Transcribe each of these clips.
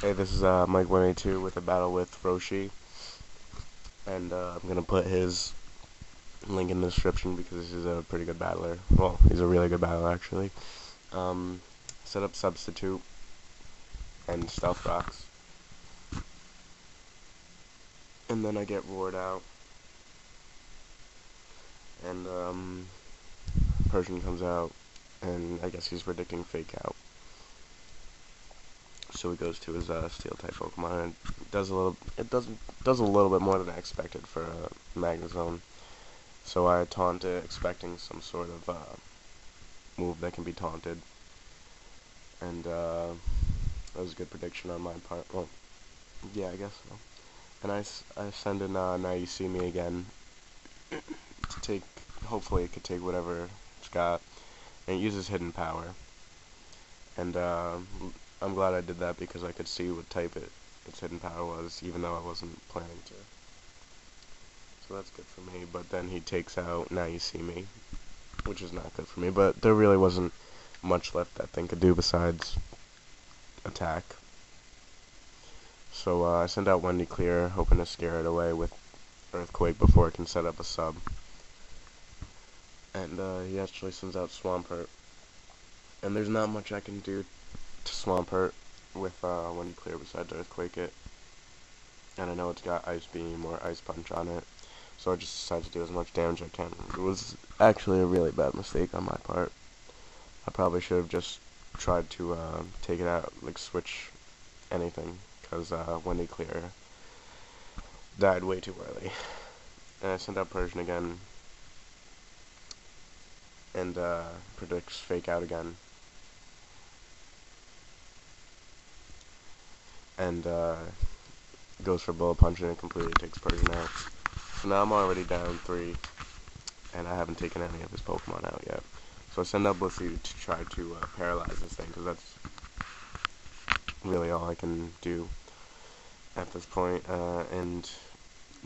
Hey, this is Mike 182 with a battle with Roshi, and I'm gonna put his link in the description because he's a pretty good battler. Well, he's a really good battler actually. Um, Set up substitute and stealth rocks, and then I get roared out, and Persian comes out, and I guess he's predicting fake out. So he goes to his steel type Pokemon, and it does a little bit more than I expected for a Magnezone. So I taunt it, expecting some sort of move that can be taunted, and that was a good prediction on my part. Well, yeah, I guess so. And I send in Now You See Me again to take. Hopefully, it could take whatever it's got, and it uses hidden power. And I'm glad I did that because I could see what type its hidden power was, even though I wasn't planning to. So that's good for me. But then he takes out Now You See Me, which is not good for me. But there really wasn't much left that thing could do besides attack. So I send out Wendy Clear, hoping to scare it away with Earthquake before it can set up a sub. And he actually sends out Swampert. And there's not much I can do to Swampert with Wendy Clear besides Earthquake it. And I know it's got Ice Beam or Ice Punch on it. So I just decided to do as much damage as I can. It was actually a really bad mistake on my part. I probably should have just tried to take it out, like switch anything, because Wendy Clear died way too early. And I sent out Persian again, and predicts fake out again. And goes for Bullet Punch and it completely takes Persian out. So now I'm already down 3, and I haven't taken any of his Pokemon out yet. So I send out Blissey to try to paralyze this thing, because that's really all I can do at this point. And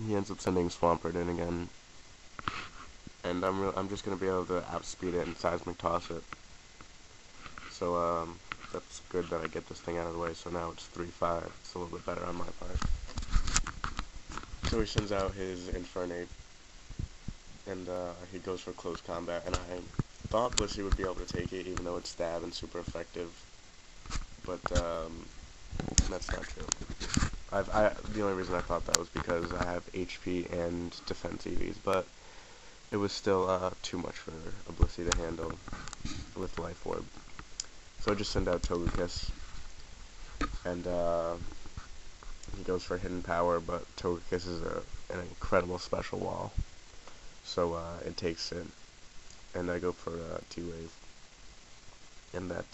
he ends up sending Swampert in again, and I'm just gonna be able to outspeed it and seismic toss it. So that's good that I get this thing out of the way. So now it's 3-5. It's a little bit better on my part. So he sends out his Infernape, and he goes for close combat, and I thought Blissey would be able to take it, even though it's stab and super effective, but that's not true. The only reason I thought that was because I have HP and defense EVs, but it was still too much for a Blissey to handle with Life Orb. So I just send out Togekiss, and he goes for Hidden Power, but Togekiss is an incredible special wall, so it takes it, and I go for T-Wave, and that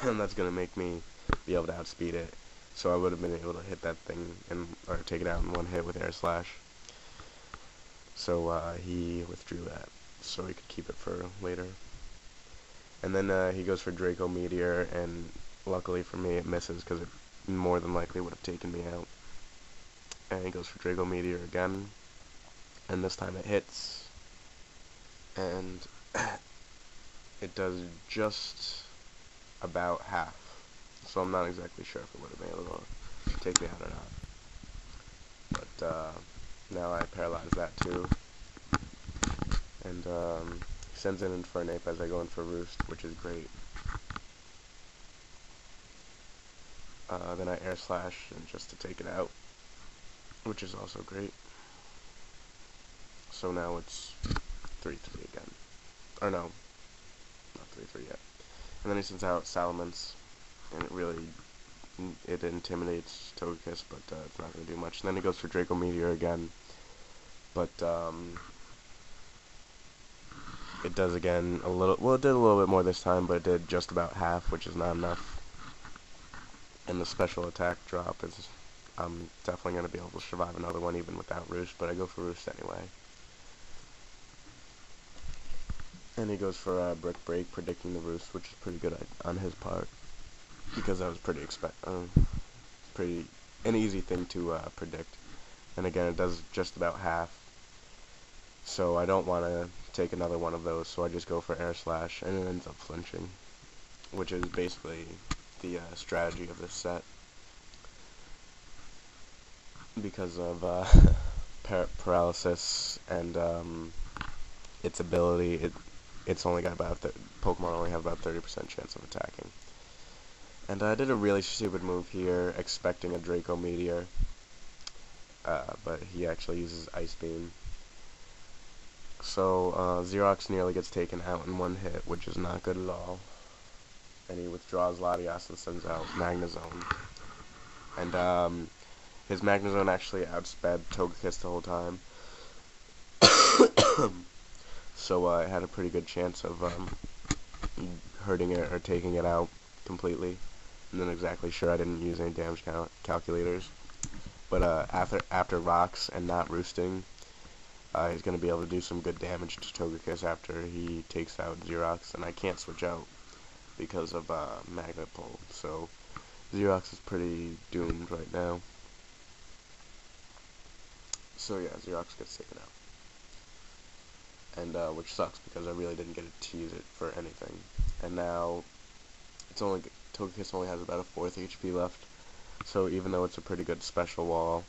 and that's gonna make me be able to outspeed it. So I would have been able to hit that thing or take it out in one hit with Air Slash. So he withdrew that, so he could keep it for later. And then he goes for Draco Meteor, and luckily for me it misses, because it more than likely would have taken me out. And he goes for Draco Meteor again, and this time it hits, and it does just about half. So I'm not exactly sure if it would have been able to take me out or not. But now I paralyze that too. And he sends in Infernape as I go in for Roost, which is great. Then I Air Slash and just to take it out, which is also great. So now it's 3-3 again. Or no, not 3-3 yet. And then he sends out Salamence, and it intimidates Togekiss, but it's not going to do much. And then he goes for Draco Meteor again, but it does again a little. Well, it did a little bit more this time, but it did just about half, which is not enough. And the special attack drop is, I'm definitely going to be able to survive another one even without Roost, but I go for Roost anyway. And he goes for Brick Break, predicting the Roost, which is pretty good on his part, because that was pretty an easy thing to predict. And again, it does just about half, so I don't want to take another one of those, so I just go for Air Slash, and it ends up flinching, which is basically the strategy of this set because of paralysis and its ability. It's only got about Pokemon only have about 30% chance of attacking. And I did a really stupid move here, expecting a Draco Meteor, but he actually uses Ice Beam. So Xerox nearly gets taken out in one hit, which is not good at all. And he withdraws Latias and sends out Magnezone. And his Magnezone actually outsped Togekiss the whole time. So it had a pretty good chance of hurting it or taking it out completely. I'm not exactly sure. I didn't use any damage calculators. But after rocks and not roosting, he's going to be able to do some good damage to Togekiss after he takes out Xerox. And I can't switch out because of Magnet Pull. So Xerox is pretty doomed right now. So yeah, Xerox gets taken out. And which sucks because I really didn't get to use it for anything. And now Togekiss only has about a 4th HP left. So even though it's a pretty good special wall,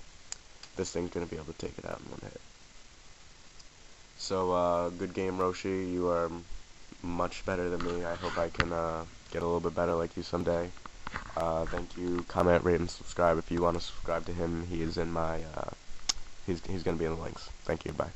this thing's going to be able to take it out in one hit. So good game, Roshi. You are much better than me. I hope I can get a little bit better like you someday. Thank you. Comment, rate, and subscribe if you want to subscribe to him. He is in my he's going to be in the links. Thank you. Bye.